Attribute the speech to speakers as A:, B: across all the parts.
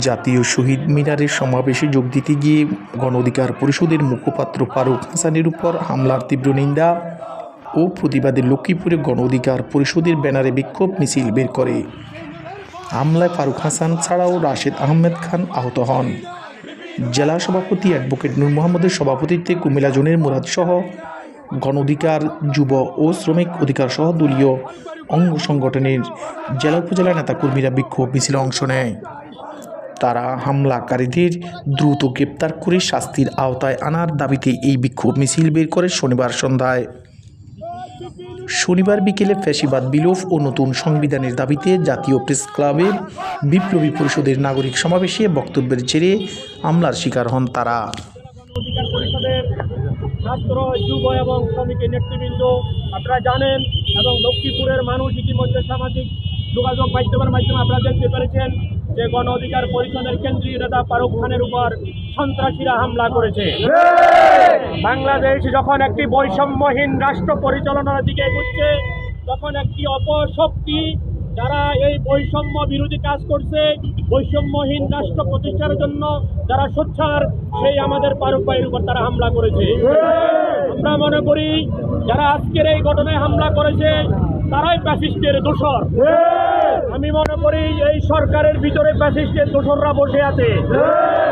A: জাতীয় শহীদ মিনারের সমাবেশে যোগ দিতে গিয়ে গণ অধিকার পরিষদের মুখপাত্র ফারুক হাসানের উপর হামলার তীব্র নিন্দা ও প্রতিবাদে লক্ষ্মীপুরে গণ অধিকার পরিষদের ব্যানারে বিক্ষোভ মিছিল বের করে। হামলায় ফারুক হাসান ছাড়াও রাশেদ আহমেদ খান আহত হন। জেলা সভাপতি অ্যাডভোকেট নূর মোহাম্মদের সভাপতিত্বে কুমিল্লা জোনের মুরাদ সহ গণ অধিকার, যুব ও শ্রমিক অধিকার সহ দলীয় অঙ্গ সংগঠনের জেলা উপজেলা নেতাকর্মীরা বিক্ষোভ মিছিলে অংশ নেয়। তারা হামলাকারীদের দ্রুত গ্রেপ্তার করে শাস্তির আওতায় আনার দাবিতে এই বিক্ষোভ মিছিল বের করে শনিবার সন্ধ্যায়। শনিবার বিকেলে ফ্যাসিবাদ বিলোপ ও নতুন সংবিধানের দাবিতে জাতীয় প্রেস ক্লাবের বিপ্লবী পরিষদের নাগরিক সমাবেশে বক্তব্যের জেরে হামলার শিকার হন তারা।
B: অধিকার পরিষদের ছাত্র, যুব এবং শ্রমিকের নেতৃবৃন্দ আপনারা জানেন এবং লক্ষ্মীপুরের মানুষ ইতিমধ্যে সামাজিক যোগাযোগ মাধ্যমের মাধ্যমে আপনারা দেখতে পেরেছেন যে গণ অধিকার পরিষদের কেন্দ্রীয় নেতা ফারুক খানের উপর সন্ত্রাসীরা হামলা করেছে। বাংলাদেশ যখন একটি বৈষম্যহীন রাষ্ট্র পরিচালনার দিকে এগোচ্ছে, তখন একটি অপশক্তি যারা এই বৈষম্য বিরোধী কাজ করছে, বৈষম্যহীন রাষ্ট্র প্রতিষ্ঠার জন্য যারা সোচ্চার, সেই আমাদের ফারুক ভাইয়ের উপর তারা হামলা করেছে। আমরা মনে করি যারা আজকের এই ঘটনায় হামলা করেছে তারাই ফ্যাসিস্টের দোসর। আমি মনে করি এই সরকারের ভিতরে ফ্যাসিস্টের দোসররা বসে আছে,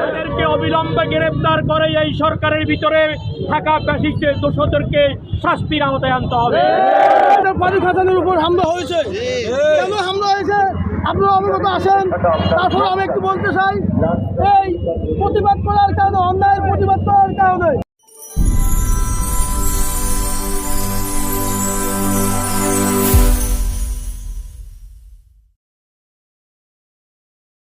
B: তাদেরকে অবিলম্বে গ্রেপ্তার করে এই সরকারের ভিতরে থাকা ফ্যাসিস্টের দোসরদেরকে শাস্তির আওতায় আনতে হবে।
C: ফারুক হাসানের উপর হামলা হয়েছে, কেন হামলা হয়েছে আপনারা অবগত আছেন। তারপর আমি একটু বলতে চাই, এই প্রতিবাদ করার কারণে, অন্যায়ের প্রতিবাদ করার কারণে